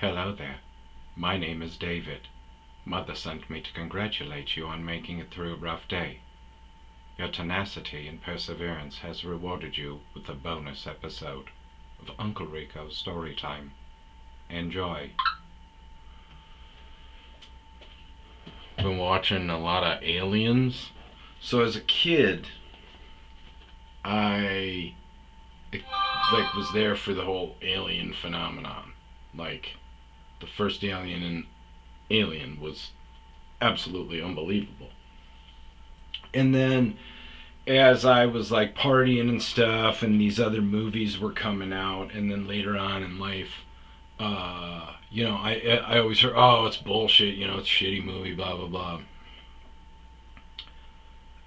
Hello there. My name is David. Mother sent me to congratulate you on making it through a rough day. Your tenacity and perseverance has rewarded you with a bonus episode of Uncle Rico's Storytime. Enjoy. Been watching a lot of Aliens. So as a kid, I was there for the whole alien phenomenon. Like the first Alien was absolutely unbelievable. And then as I was like partying and stuff, and these other movies were coming out, and then later on in life, I always heard, oh, it's bullshit, it's a shitty movie, blah blah blah.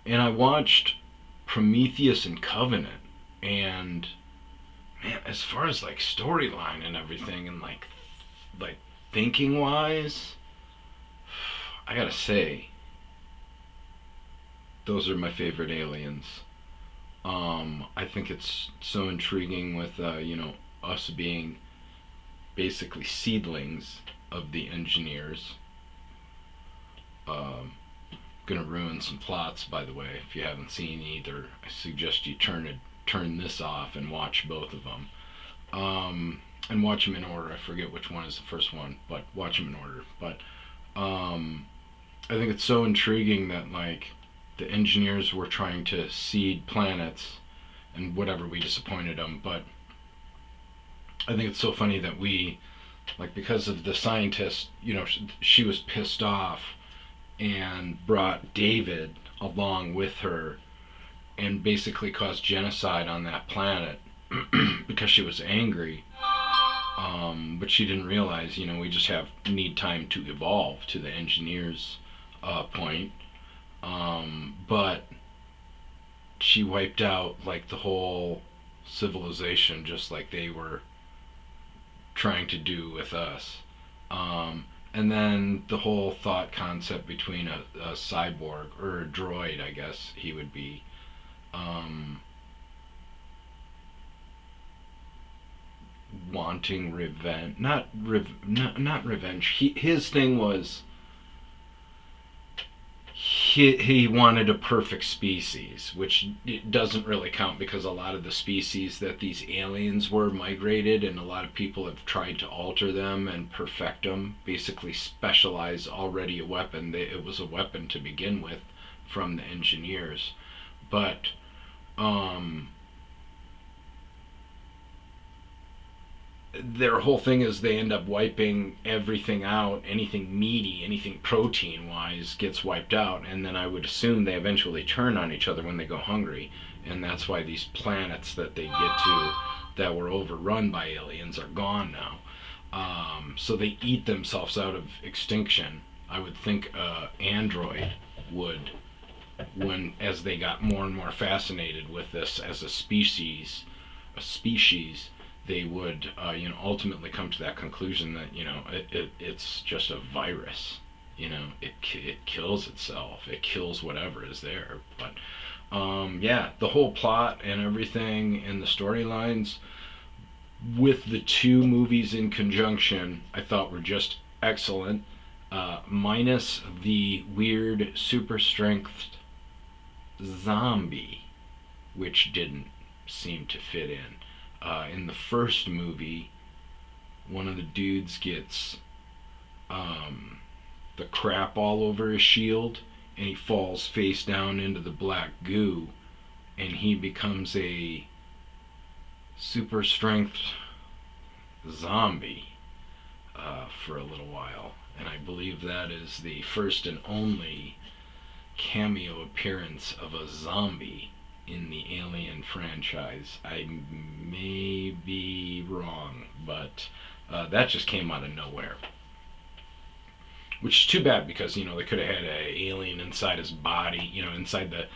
And I watched Prometheus and Covenant, and man, as far as like storyline and everything, and like thinking wise, I gotta say, those are my favorite aliens. I think it's so intriguing with us being basically seedlings of the engineers. Um, Gonna ruin some plots, by the way. If you haven't seen either, I suggest you turn this off and watch both of them. And watch them in order. I forget which one is the first one, but watch them in order. But I think it's so intriguing that like the engineers were trying to seed planets, and whatever, we disappointed them. But I think it's so funny that we, like, because of the scientist, she was pissed off and brought David along with her and basically caused genocide on that planet because she was angry. But she didn't realize, we just need time to evolve to the engineers' point. But she wiped out like the whole civilization, just like they were trying to do with us. And then the whole thought concept between a cyborg or a droid, I guess he would be, um, wanting revenge. Not revenge. His thing was he wanted a perfect species, which doesn't really count because a lot of the species that these aliens were migrated, and a lot of people have tried to alter them and perfect them, basically specialize already a weapon. It was a weapon to begin with from the engineers, but um, their whole thing is they end up wiping everything out. Anything meaty, anything protein wise gets wiped out, and then I would assume they eventually turn on each other when they go hungry, and that's why these planets that they get to that were overrun by aliens are gone now. So they eat themselves out of extinction. I would think android would, when as they got more and more fascinated with this as a species, they would, ultimately come to that conclusion that it's just a virus. It kills itself. It kills whatever is there. But yeah, the whole plot and everything and the storylines with the two movies in conjunction, I thought were just excellent. Minus the weird super strength zombie, which didn't seem to fit in. In the first movie, one of the dudes gets the crap all over his shield, and he falls face down into the black goo, and he becomes a super strength zombie for a little while. And I believe that is the first and only cameo appearance of a zombie in the Alien franchise. I may be wrong, but that just came out of nowhere. Which is too bad because, they could have had an alien inside his body, inside the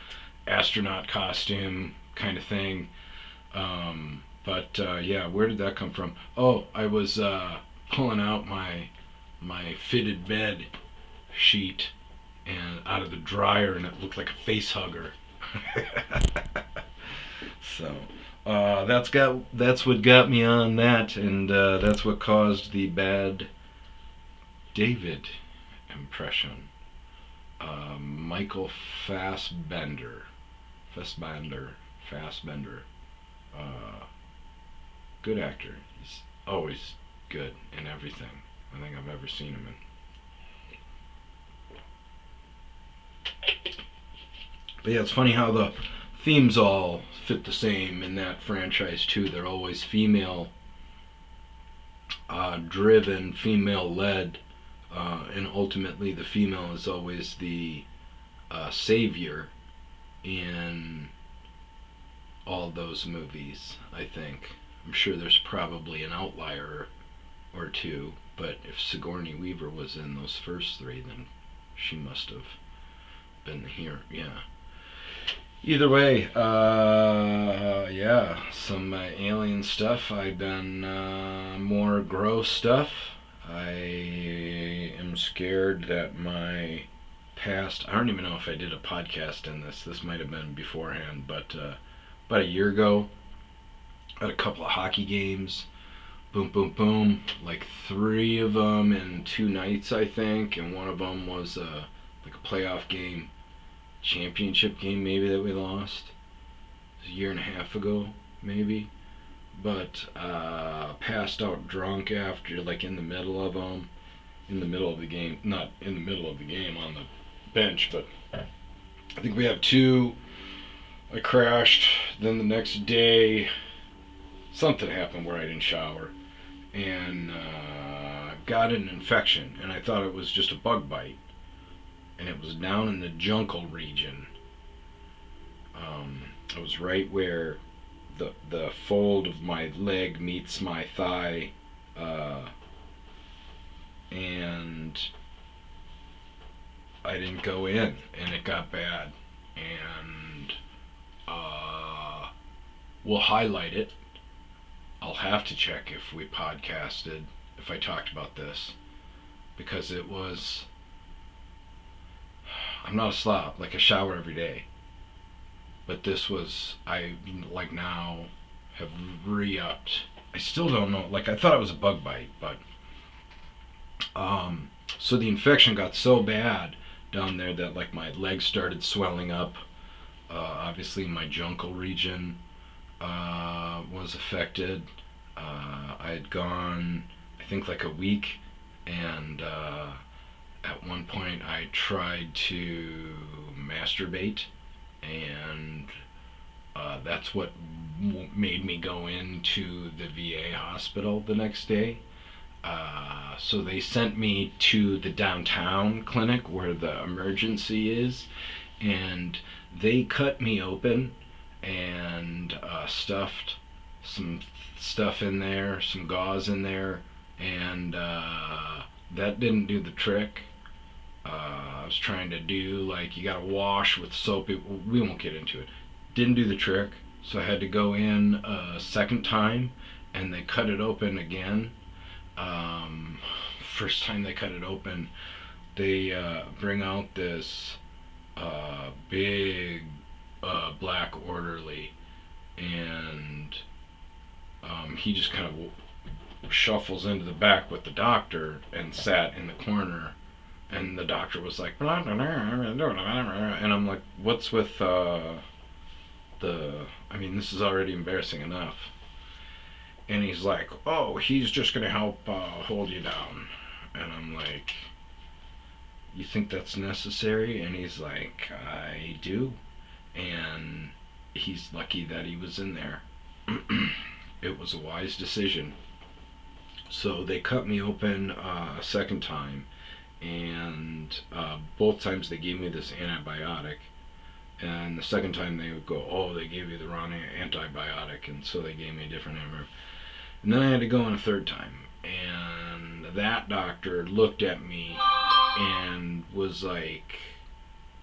astronaut costume kind of thing. But yeah, where did that come from? Oh, I was pulling out my fitted bed sheet and out of the dryer, and it looked like a face hugger. So, That's what got me on that, and that's what caused the bad David impression. Michael Fassbender, Fassbender. Uh, Good actor. He's always good in everything I think I've ever seen him in. But yeah, it's funny how the themes all fit the same in that franchise too. They're always female driven, female led, and ultimately the female is always the savior in all those movies, I think. I'm sure there's probably an outlier or two, but if Sigourney Weaver was in those first three, then she must have been the hero. Yeah. Either way, yeah, some alien stuff. I've been more gross stuff. I am scared that my past. I don't even know if I did a podcast in this. This might have been beforehand, but about a year ago, I had a couple of hockey games. Boom, boom, boom. Like 3 of them in 2 nights, I think, and one of them was like a playoff game, championship game maybe that we lost. It was a year and a half ago, maybe. But passed out drunk after, like in the middle of them, in the middle of the game, not in the middle of the game on the bench, but I think we have 2. I crashed. Then the next day, something happened where I didn't shower and got an infection, and I thought it was just a bug bite, and it was down in the jungle region. It was right where the fold of my leg meets my thigh, and I didn't go in, and it got bad, and we'll highlight it. I'll have to check if we podcasted, if I talked about this, because it was. I'm not a slob, like I shower every day. But this was, I like now have re-upped. I still don't know, like I thought it was a bug bite, but. So the infection got so bad down there that like my legs started swelling up. Obviously my jungle region was affected. I had gone, I think, like a week, and at one point I tried to masturbate, and that's what made me go into the VA hospital the next day. So they sent me to the downtown clinic where the emergency is, and they cut me open and stuffed some stuff in there, some gauze in there, and that didn't do the trick. I was trying to do, like, you gotta wash with soap. We won't get into it. Didn't do the trick, so I had to go in a second time, and they cut it open again. First time they cut it open, they bring out this big black orderly, and he just kind of shuffles into the back with the doctor and sat in the corner, and the doctor was like, and I'm like, what's with I mean, this is already embarrassing enough. And he's like, oh, he's just gonna help hold you down. And I'm like, you think that's necessary? And he's like, I do. And he's lucky that he was in there. It was a wise decision. So they cut me open a second time, and both times they gave me this antibiotic. And the second time they would go, oh, they gave you the wrong antibiotic, and so they gave me a different antibiotic. And then I had to go in a third time, and that doctor looked at me and was like,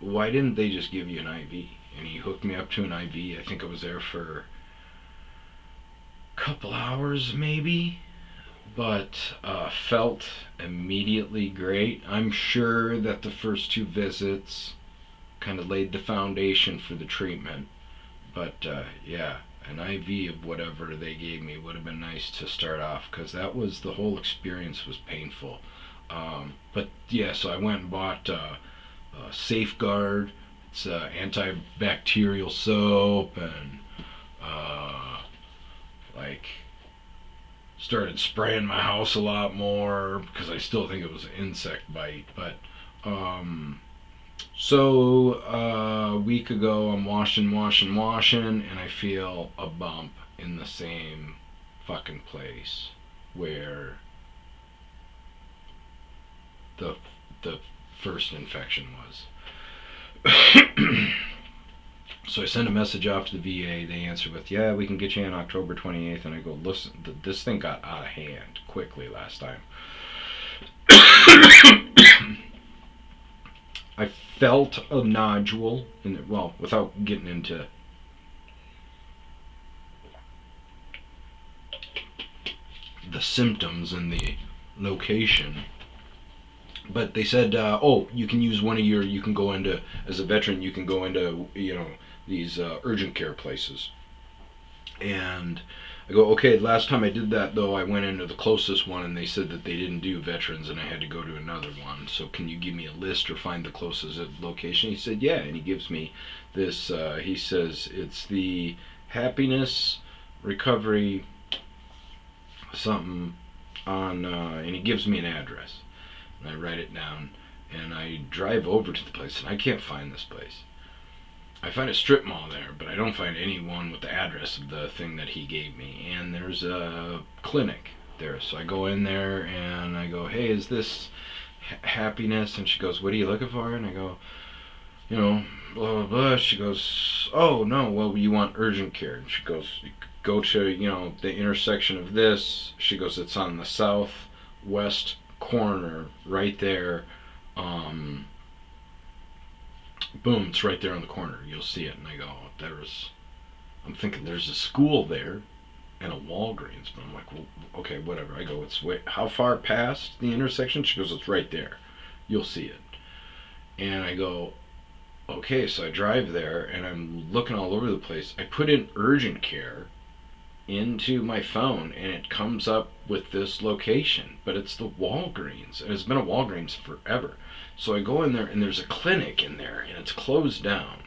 why didn't they just give you an IV? And he hooked me up to an IV. I think I was there for a couple hours maybe, but felt immediately great. I'm sure that the first 2 visits kind of laid the foundation for the treatment, but yeah, an IV of whatever they gave me would have been nice to start off, because the whole experience was painful. But yeah, so I went and bought Safeguard. It's antibacterial soap, and like started spraying my house a lot more because I still think it was an insect bite. But so a week ago, I'm washing, and I feel a bump in the same fucking place where the the first infection was. So I send a message off to the VA. They answer with, "Yeah, we can get you in October 28th." And I go, "Listen, this thing got out of hand quickly last time." I felt a nodule in it. Well, without getting into the symptoms and the location, but they said, "Oh, you can use one of your. You can go into, as a veteran, you can go into, these urgent care places." And I go, "Okay." Last time I did that, though, I went into the closest one, and they said that they didn't do veterans, and I had to go to another one. So can you give me a list or find the closest location? He said, "Yeah," and he gives me this. He says it's the Happiness Recovery something on, and he gives me an address, and I write it down, and I drive over to the place, and I can't find this place. I find a strip mall there, but I don't find anyone with the address of the thing that he gave me. And there's a clinic there. So I go in there and I go, "Hey, is this Happiness?" And she goes, "What are you looking for?" And I go, blah, blah, blah. She goes, "Oh, no, well, you want urgent care." And she goes, "Go to, the intersection of this." She goes, "It's on the southwest corner right there. Boom, it's right there on the corner. You'll see it." And I go, I'm thinking there's a school there and a Walgreens. But I'm like, well, okay, whatever. I go, how far past the intersection? She goes, "It's right there. You'll see it." And I go, okay, so I drive there and I'm looking all over the place. I put in urgent care into my phone and it comes up with this location, but it's the Walgreens, and it's been a Walgreens forever. So I go in there and there's a clinic in there and it's closed down.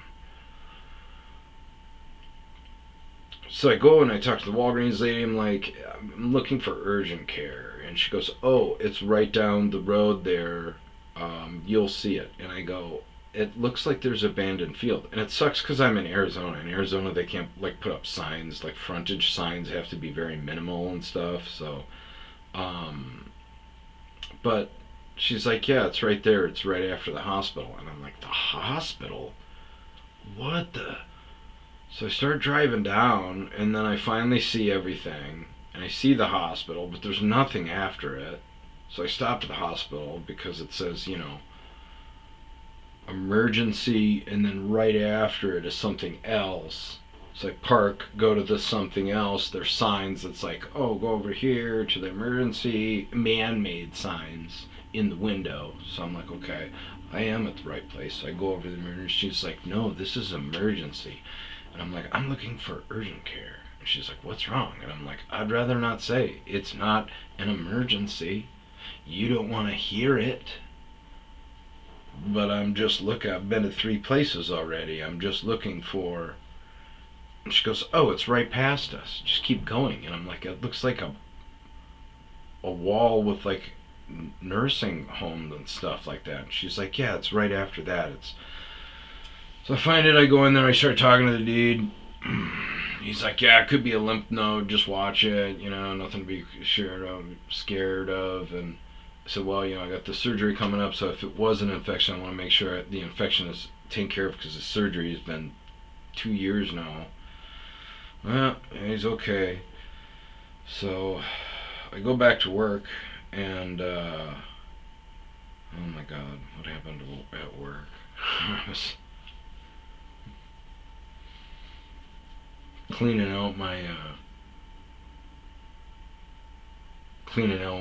So I go and I talk to the Walgreens lady. I'm like, "I'm looking for urgent care." And she goes, "Oh, it's right down the road there. You'll see it." And I go, "It looks like there's abandoned field." And it sucks because I'm in Arizona. In Arizona, they can't put up signs, frontage signs have to be very minimal and stuff. So, but she's like, "Yeah, it's right there. It's right after the hospital." And I'm like, "The hospital? What the?" So I start driving down, and then I finally see everything, and I see the hospital, but there's nothing after it. So I stop at the hospital because it says, emergency, and then right after it is something else. So I park, go to the something else. There's signs that's like, "Oh, go over here to the emergency," man-made signs in the window. So I'm like, okay, I am at the right place. So I go over to the emergency. She's like, "No, this is emergency." And I'm like, "I'm looking for urgent care." And she's like, "What's wrong?" And I'm like, "I'd rather not say. It's not an emergency. You don't want to hear it. But I'm just looking. I've been to 3 places already. I'm just looking for..." And she goes, "Oh, it's right past us. Just keep going." And I'm like, "It looks like a wall with nursing homes and stuff like that." And she's like, "Yeah, it's right after that. It's..." So I find it, I go in there, I start talking to the dude. He's like, "Yeah, it could be a lymph node, just watch it, nothing to be scared of." And I said, "Well, I got the surgery coming up, so if it was an infection, I want to make sure the infection is taken care of because the surgery has been 2 years now." Well, he's okay. So I go back to work, and oh my God, what happened at work? I was cleaning out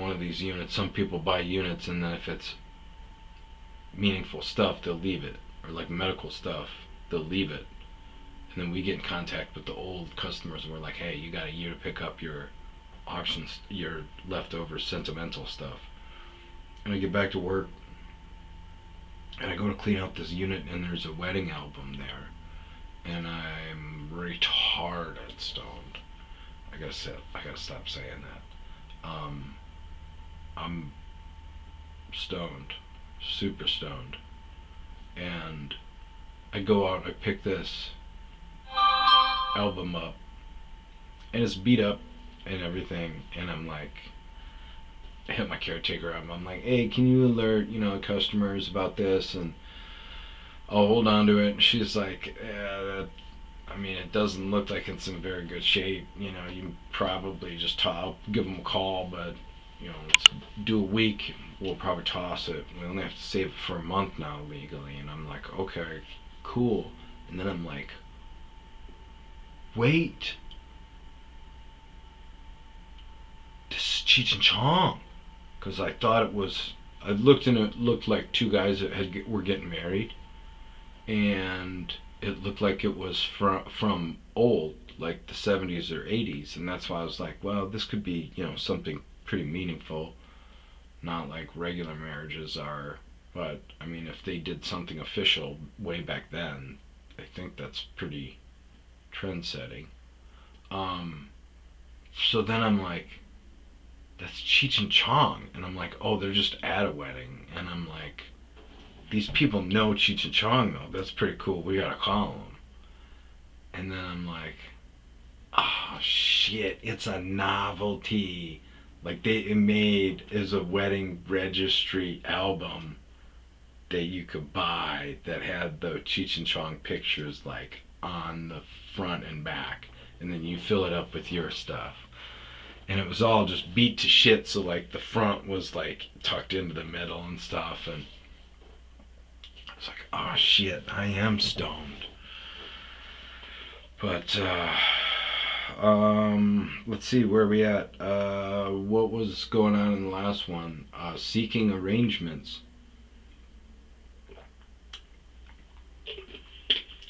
one of these units. Some people buy units, and then if it's meaningful stuff, they'll leave it, or medical stuff, they'll leave it And then we get in contact with the old customers, and we're like, hey, you got a year to pick up your auctions, your leftover sentimental stuff. And I get back to work, and I go to clean out this unit, and there's a wedding album there. And I'm retarded stoned. I gotta stop saying that. I'm stoned, super stoned, and I go out and I pick this album up, and it's beat up and everything, and I'm like, I hit my caretaker up. I'm like, hey, can you alert, customers about this, and I'll hold on to it. And she's like, yeah, it doesn't look like it's in very good shape. You probably just I'll give them a call, but let's do a week. We'll probably toss it. We only have to save it for a month now legally. And I'm like, okay, cool. And then I'm like, wait, this is Cheech and Chong, because I thought it was. I looked and it looked like two guys that were getting married, and it looked like it was from old, like the 70s or 80s, and that's why I was like, well, this could be something pretty meaningful, not like regular marriages are. But if they did something official way back then, I think that's pretty trend setting. So then I'm like, that's Cheech and Chong, and I'm like, oh, they're just at a wedding, and I'm like, these people know Cheech and Chong though. That's pretty cool. We gotta call them. And then I'm like, oh shit, it's a novelty. Like they made is a wedding registry album that you could buy that had the Cheech and Chong pictures like on the front and back, and then you fill it up with your stuff. And it was all just beat to shit, so like the front was like tucked into the middle and stuff, and it's like, oh shit, I am stoned. But let's see where we at. What was going on in the last one? Seeking arrangements.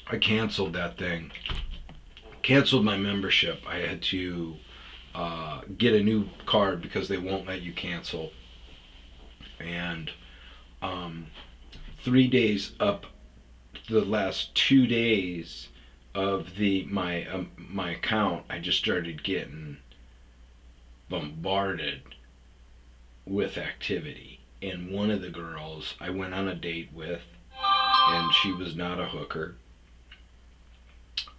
I canceled that thing. Canceled my membership. I had to get a new card because they won't let you cancel. And 3 days up, the last 2 days of my account, I just started getting bombarded with activity. And one of the girls I went on a date with, and she was not a hooker,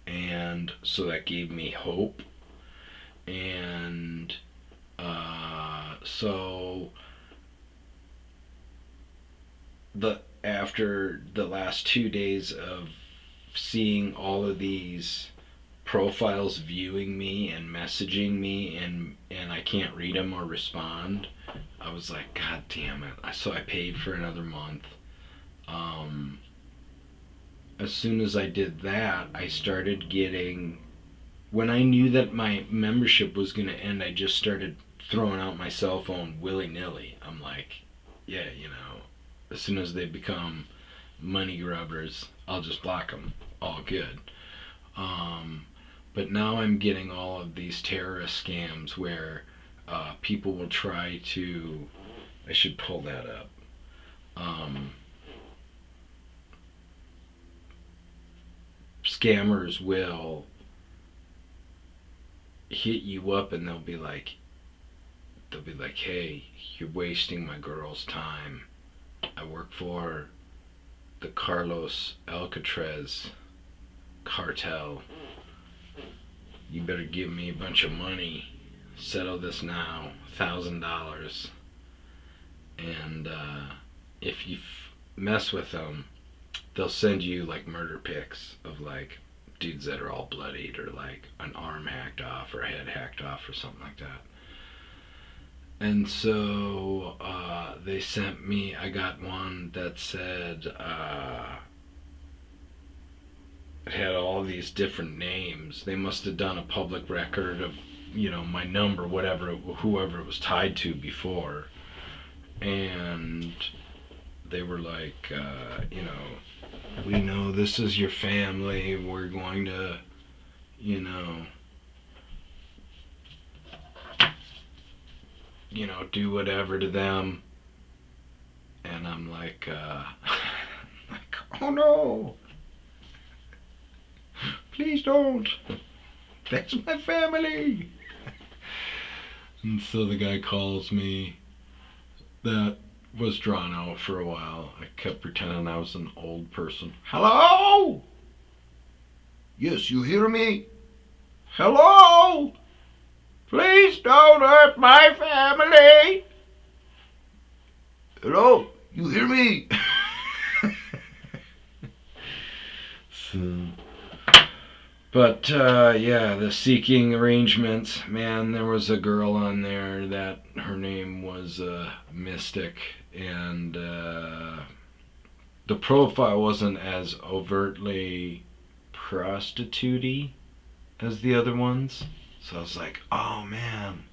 and so that gave me hope. And so after the last 2 days of seeing all of these profiles viewing me and messaging me, and I can't read them or respond, I was like, God damn it. So I paid for another month. As soon as I did that, I started getting, when I knew that my membership was going to end, I just started throwing out my cell phone willy-nilly. I'm like, yeah, as soon as they become money grubbers, I'll just block them. All good. But now I'm getting all of these terrorist scams where people will try to, I should pull that up. Scammers will hit you up, and they'll be like, hey, you're wasting my girl's time. I work for the Carlos Alcatraz cartel. You better give me a bunch of money. Settle this now, $1,000. And if you mess with them, they'll send you like murder pics of like dudes that are all bloodied, or like an arm hacked off or a head hacked off or something like that. And so they sent me, I got one that said, it had all these different names. They must have done a public record of, my number, whoever it was tied to before. And they were like, We know this is your family. We're going to, do whatever to them. And I'm like, oh no, please don't. That's my family. And so the guy calls me. That was drawn out for a while. I kept pretending I was an old person. Hello? Yes, you hear me? Hello? Please don't hurt my family. Hello? You hear me? So, but yeah, the seeking arrangements, man, there was a girl on there that her name was Mystic, and the profile wasn't as overtly prostitute-y as the other ones. So I was like, oh man,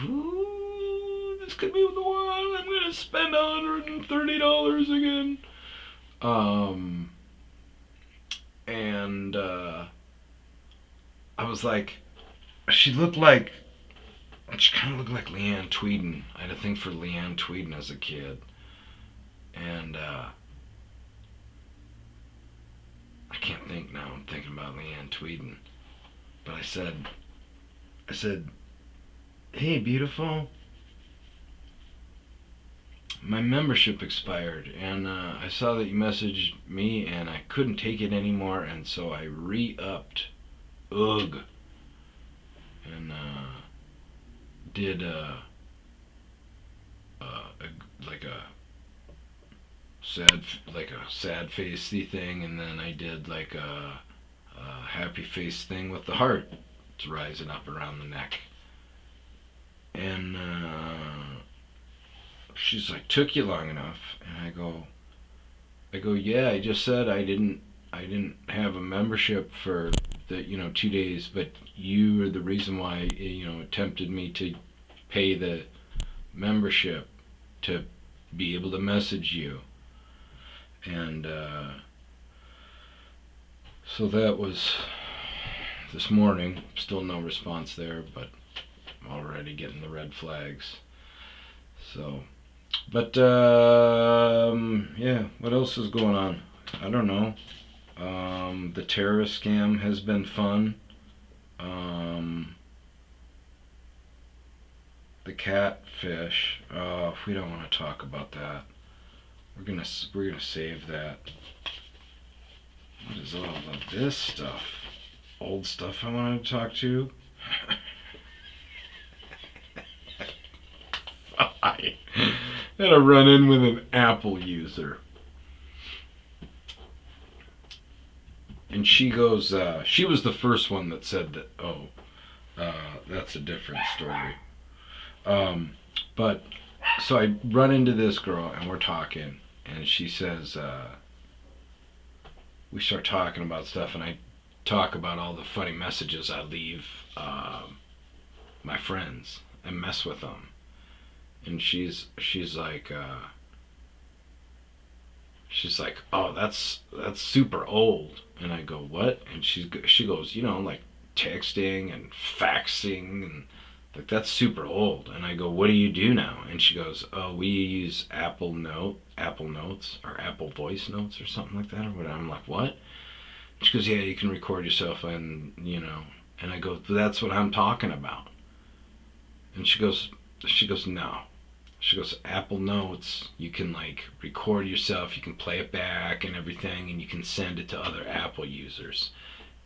ooh, this could be the one. I'm gonna spend $130 again. And I was like, she kind of looked like Leanne Tweeden. I had a thing for Leanne Tweeden as a kid. And I can't think now. I'm thinking about Leanne Tweeden. But I said, hey, beautiful. My membership expired, and I saw that you messaged me, and I couldn't take it anymore, and so I re-upped. Ugh. And did like a sad facey thing, and then I did like a happy face thing with the heart. It's rising up around the neck, and she's like, "Took you long enough?" And I go, "Yeah, I just said I didn't have a membership for the 2 days, but you are the reason why it tempted me to pay the membership to be able to message you." And so that was this morning. Still no response there, but I'm already getting the red flags. So, but yeah, what else is going on? I don't know. The terrorist scam has been fun. The catfish. We don't want to talk about that. We're gonna save that. What is all of this stuff? Old stuff I wanted to talk to. I had a run-in with an Apple user. And she goes, she was the first one that said that, that's a different story. But, so I run into this girl and we're talking, and she says, we start talking about stuff, and I talk about all the funny messages I leave my friends and mess with them. And she's like, oh, that's super old. And I go, what? And she goes, like texting and faxing, and like that's super old. And I go, what do you do now? And she goes, oh, we use Apple Notes or Apple Voice Notes or something like that or whatever. I'm like, what? She goes, yeah, you can record yourself and And I go, that's what I'm talking about. And she goes, no. She goes, Apple Notes, you can like record yourself, you can play it back and everything, and you can send it to other Apple users.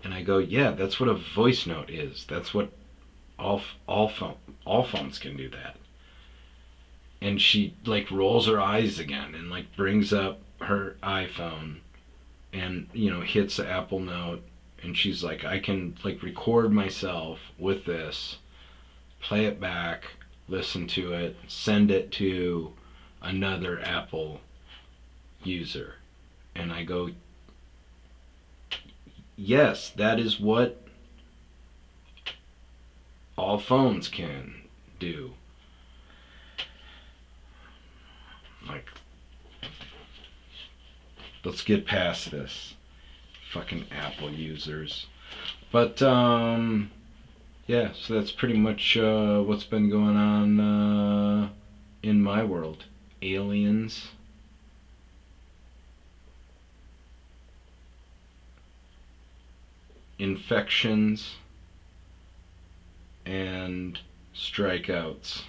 And I go, yeah, that's what a voice note is. That's what all phones can do that. And she like rolls her eyes again and like brings up her iPhone and hits the Apple Note, and she's like, I can like record myself with this, play it back, listen to it, send it to another Apple user. And I go, yes, that is what all phones can do. Like, Let's get past this. Fucking Apple users. But, yeah, so that's pretty much what's been going on in my world. Aliens. Infections. And strikeouts.